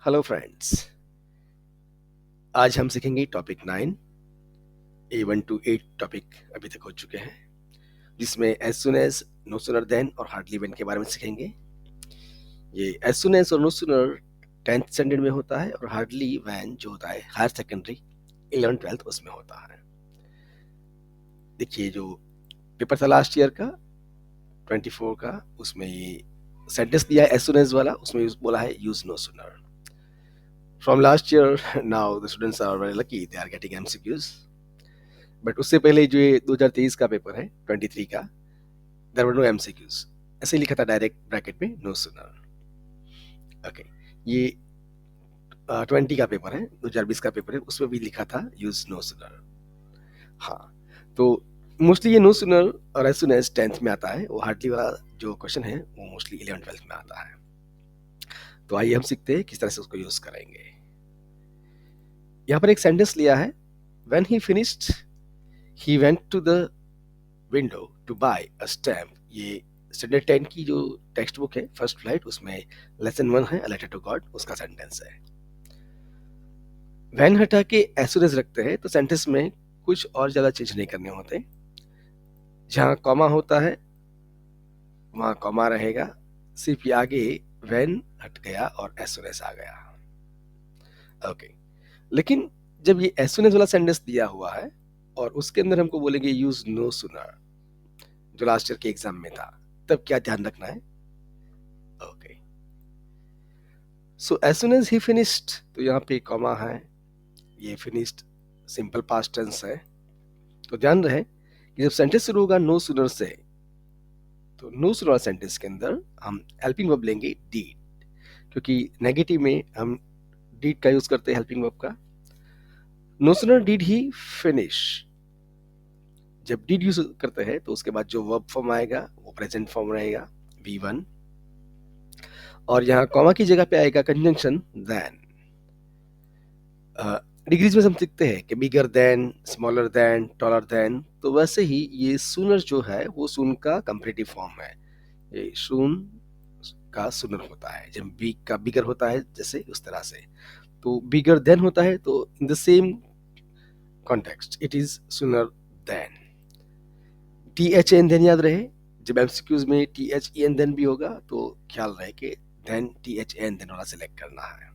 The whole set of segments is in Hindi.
हेलो फ्रेंड्स, आज हम सीखेंगे टॉपिक 9। A1 to 8 टॉपिक अभी तक हो चुके हैं, जिसमें as soon as, no sooner than और हार्डली व्हेन के बारे में सीखेंगे। ये एज सुन एज और नो सुनर 10th स्टैंडर्ड में होता है और हार्डली व्हेन जो होता है हायर सेकेंडरी 11th-12th उसमें होता है। देखिए, जो पेपर था लास्ट ईयर का 24 का, उसमें ये सेंटेंस दिया है एज सुन एज वाला, उसमें बोला है use no sooner. From last year now the students are very lucky, they are getting MCQs. But उससे पहले जो ये 2023 का पेपर है 23 का, देयर वर नो एमसीक्यूज, ऐसे लिखा था डायरेक्ट ब्रैकेट में नो सुनर। ओके, ये 20 का पेपर है, 2020 का पेपर है, उसमें भी लिखा था यूज नो सुनर। हाँ, तो मोस्टली ये नो सुनर और एज सुन एज 10th में आता है। वो हार्डली वाला जो क्वेश्चन है वो मोस्टली 11th-12th में आता है। तो आइए हम सीखते हैं किस तरह से उसको यूज करेंगे। यहाँ पर एक सेंटेंस लिया है, when he finished he went to the window to buy a stamp. ये स्टैंडर्ड 10 की जो टेक्स्ट बुक है फर्स्ट फ्लाइट, उसमें लेसन 1 है, अ लेटर टू गॉड, उसका सेंटेंस है। वैन हटा के एज सुन एज रखते हैं तो सेंटेंस में कुछ और ज्यादा चेंज नहीं करने होते। जहाँ कॉमा होता है वहाँ कॉमा रहेगा, सिर्फ ये आगे वैन हट गया और एज सुन एज आ गया। ओके, लेकिन जब ये एज सुन एज वाला सेंटेंस दिया हुआ है और उसके अंदर हमको बोलेंगे यूज नो सुनर, जो लास्ट ईयर के एग्जाम में था, तब क्या ध्यान रखना है। Okay, so as soon as he finished, तो यहाँ पे कॉमा है, ये फिनिश्ड सिंपल पास्ट टेंस है। तो ध्यान रहे कि जब सेंटेंस शुरू होगा नो सुनर से, तो नो सुनर सेंटेंस के अंदर हम हेल्पिंग वर्ब लेंगे डीड, क्योंकि नेगेटिव में हम डीड का यूज करते हैं हेल्पिंग वर्ब का। नो सुनर डीड ही फिनिश, जब डीड यूज करते हैं तो उसके बाद जो वर्ब फॉर्म आएगा वो प्रेजेंट फॉर्म रहेगा V1, और यहाँ कॉमा की जगह पे आएगा कंजंक्शन देन। डिग्रीज में हम सीखते हैं कि bigger than, smaller than, taller than, तो वैसे ही ये सूनर जो है वो सून का कंपैरेटिव फॉर्म है। ये सून का सूनर होता है, जब बिग का बिगर होता है जैसे उस तरह से, तो बिगर देन होता है, तो in the same context it is sooner than. THN then याद रहे, जब एमसीक्यूज में THEN देन भी होगा तो ख्याल रहे कि देन THN देन वाला सिलेक्ट करना है।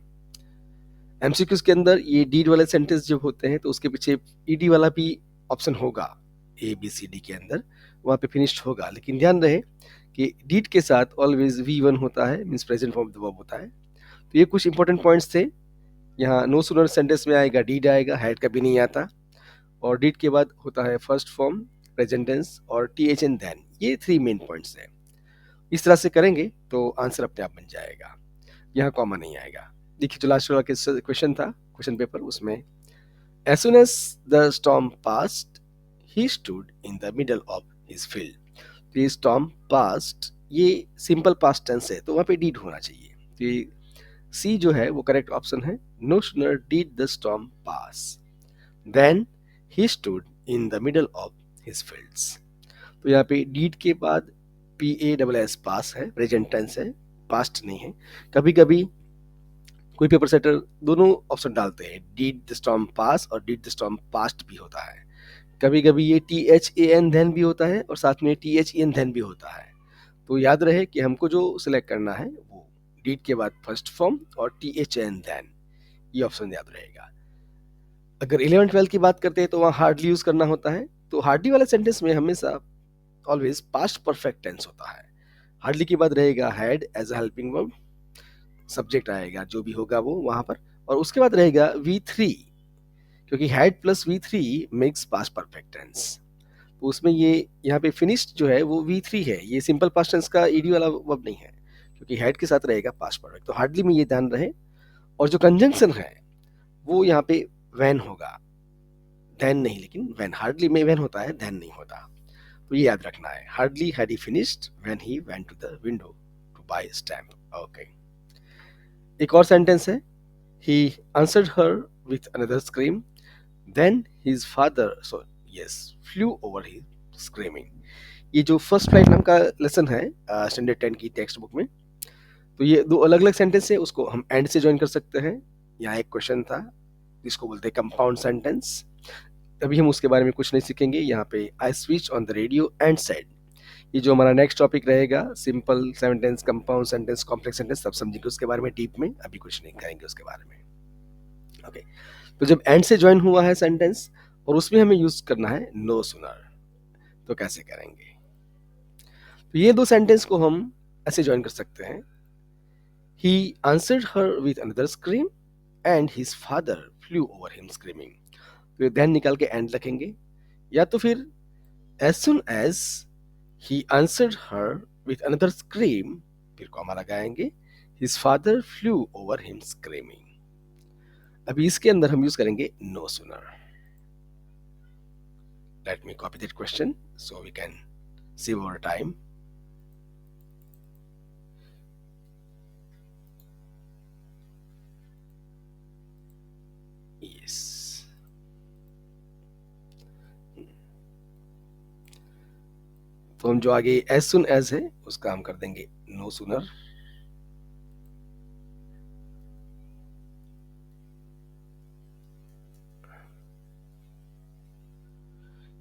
एमसीक्यूज के अंदर ये डीड वाले सेंटेंस जब होते हैं तो उसके पीछे ईडी वाला भी ऑप्शन होगा, ABCD के अंदर वहाँ पे फिनिश्ड होगा, लेकिन ध्यान रहे कि डीड के साथ ऑलवेज V1 होता है, means present form of the verb होता है। तो ये कुछ इंपॉर्टेंट पॉइंट्स थे। यहाँ नो सुनर सेंटेंस में आएगा डीड आएगा, हैड कभी नहीं आता, और डीड के बाद होता है फर्स्ट फॉर्म, प्रेजेंट टेंस और THN देन। ये 3 मेन पॉइंट्स हैं। इस तरह से करेंगे तो आंसर अपने आप बन जाएगा, यहाँ कॉमा नहीं आएगा। देखिए, जो लास्ट वाला क्वेश्चन था क्वेश्चन पेपर, उसमें as soon as the storm passed he stood in the middle of his field। तो ये storm passed ये सिंपल पास्ट टेंस है, तो वहाँ पे did होना चाहिए। तो ये C जो है वो करेक्ट ऑप्शन है। no sooner did the storm pass then he stood in the middle of his fields। तो यहाँ पे did के बाद PASS पास है, प्रेजेंट टेंस है, पास्ट नहीं है। कभी कभी कोई पेपर सेटर दोनों ऑप्शन डालते हैं, डिड द स्टॉर्म पास और डिड द स्टॉर्म पास्ट भी होता है। कभी कभी ये THAN देन भी होता है और साथ में THEN देन भी होता है। तो याद रहे कि हमको जो सिलेक्ट करना है वो डिड के बाद फर्स्ट फॉर्म और THAN देन, ये ऑप्शन याद रहेगा। अगर 11th-12th की बात करते हैं तो वहाँ हार्डली यूज करना होता है। तो हार्डली वाले सेंटेंस में हमेशा ऑलवेज पास्ट परफेक्ट टेंस होता है। हार्डली के बाद रहेगा had as a helping verb, subject आएगा जो भी होगा वो वहां पर, और उसके बाद रहेगा V3, क्योंकि had plus V3 makes past perfect tense. तो उसमें ये यहाँ पे फिनिश्ड जो है वो V3 है, ये सिंपल पास्ट टेंस का ईडी वाला वर्ब नहीं है, क्योंकि हैड के साथ रहेगा पास्ट परफेक्ट। तो हार्डली में ये ध्यान रहे। और जो कंजंक्शन है वो यहाँ पे व्हेन होगा, देन नहीं, लेकिन व्हेन। हार्डली में व्हेन होता है, देन नहीं होता, तो ये याद रखना है। Hardly had he finished when he went to the window to buy stamp. Okay, एक और सेंटेंस है, he answered her with another scream then his father flew over him screaming। ये जो फर्स्ट फ्लाइट नाम का लेसन है स्टैंडर्ड 10 की टेक्स्ट बुक में, तो ये दो अलग अलग सेंटेंस है, उसको हम एंड से ज्वाइन कर सकते हैं। यहाँ एक क्वेश्चन था जिसको बोलते हैं कंपाउंड सेंटेंस। अभी हम उसके बारे में कुछ नहीं सीखेंगे। यहाँ पे I switch on the radio and said, ये जो हमारा नेक्स्ट टॉपिक रहेगा, simple sentence, compound sentence, complex sentence, सब समझेंगे उसके बारे में डीप में, अभी कुछ नहीं करेंगे उसके बारे में। ओके, तो जब एंड से ज्वाइन हुआ है सेंटेंस और उसमें हमें यूज करना है नो सुनर, तो कैसे करेंगे? तो ये दो सेंटेंस को हम ऐसे ज्वाइन कर सकते हैं, he answered her with another scream and his father flu over him screaming. तो देन निकाल के एंड रखेंगे, या तो फिर as soon as he answered her with another scream, फिर कॉमा लगाएंगे, his father flew over him screaming। अभी इसके अंदर हम यूज करेंगे no sooner। Let me copy that question so we can save our time। Yes, तो हम जो आगे as soon as है उसका हम कर देंगे no sooner।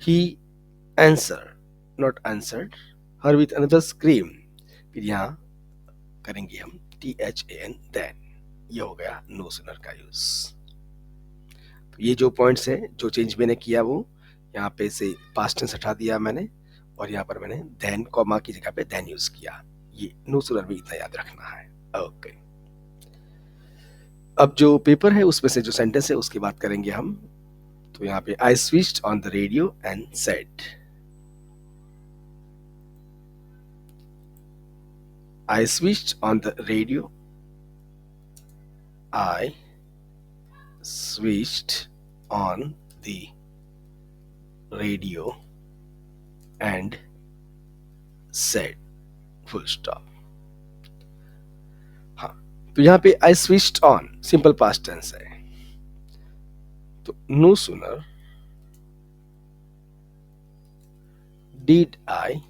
he answered, not answered, her with another scream, फिर यहाँ करेंगे हम THAN then, ये हो गया नो सुनर का यूज। तो ये जो पॉइंट्स है, जो चेंज मैंने किया वो यहाँ पे से पास्ट टेंस हटा दिया मैंने, और यहाँ पर मैंने देन कॉमा की जगह पे देन यूज किया। ये नो सुनर भी इतना याद रखना है। ओके, अब जो पेपर है उसमें से जो सेंटेंस है उसकी बात करेंगे हम। तो यहाँ पे I switched on the radio and said, I switched on the radio. I switched on the radio and said, full stop। हाँ, तो यहाँ पे I switched on simple past tense है, तो no sooner did I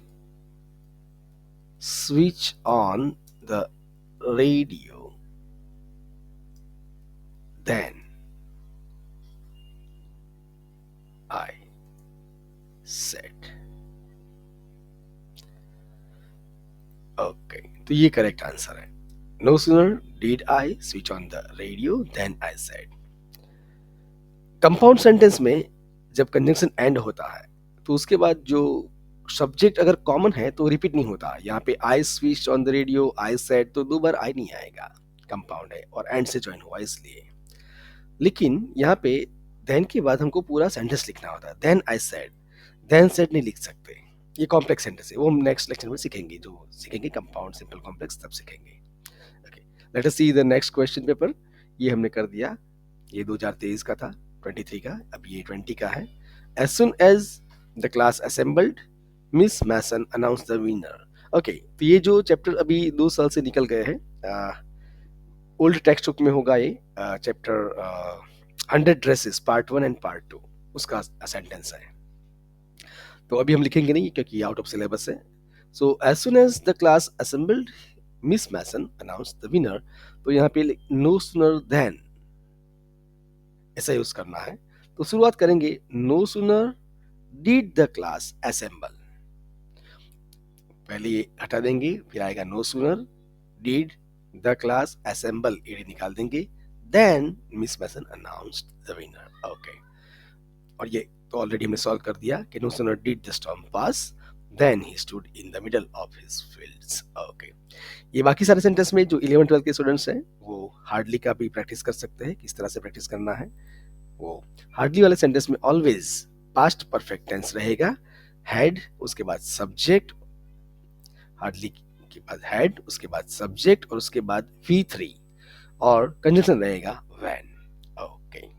switch on the radio then I said। Okay, तो ये करेक्ट आंसर है। No sooner did I switch on the radio then I said। Compound sentence में जब कंजंक्शन एंड होता है तो उसके बाद जो सब्जेक्ट अगर कॉमन है तो रिपीट नहीं होता। यहाँ पे I switch on the radio, I said, तो दो बार आई नहीं आएगा, कंपाउंड है और एंड से ज्वाइन हुआ इसलिए। लेकिन यहाँ पे देन के बाद हमको पूरा सेंटेंस लिखना होता है, then I said, then said नहीं लिख सकते, ये कॉम्प्लेक्स सेंटेंस है, वो हम नेक्स्ट लेक्चर में सीखेंगे, जो सीखेंगे कंपाउंड सिंपल कॉम्प्लेक्स तब सीखेंगे। Okay, let us see the next question paper. ये हमने कर दिया, ये 2023 का था, 23 का, अब ये 20 का है। As soon as the class assembled, Miss Mason announced the winner। Okay, तो ये जो चैप्टर अभी 2 साल से निकल गए हैं, ओल्ड टेक्स्ट बुक में होगा ये chapter 100 dresses part 1 and part 2, उसका सेंटेंस है। तो अभी हम लिखेंगे नहीं क्योंकि आउट ऑफ सिलेबस है। So as soon as the class assembled, miss Mason announced the winner. तो यहाँ पे नो सूनर देन ऐसा यूज करना है। तो शुरुआत करेंगे no sooner did the class assemble, पहले ये हटा देंगे, फिर आएगा no sooner did the class assemble, ed निकाल देंगे, then miss Mason announced the winner. Okay, और ये तो ऑलरेडी हमने सॉल्व कर दिया कि no sooner did the storm pass then he stood in the middle of his fields. Okay, ये बाकी सारे सेंटेंस में जो 11 12 के स्टूडेंट्स हैं वो हार्डली का भी प्रैक्टिस कर सकते हैं, किस तरह से प्रैक्टिस करना है। वो हार्डली वाले सेंटेंस में ऑलवेज पास्ट परफेक्ट टेंस रहेगा, हैड उसके बाद सब्जेक्ट, हार्डली के बाद हैड उसके बाद सब्जेक्ट और उसके बाद V3, और कंजंक्शन रहेगा व्हेन।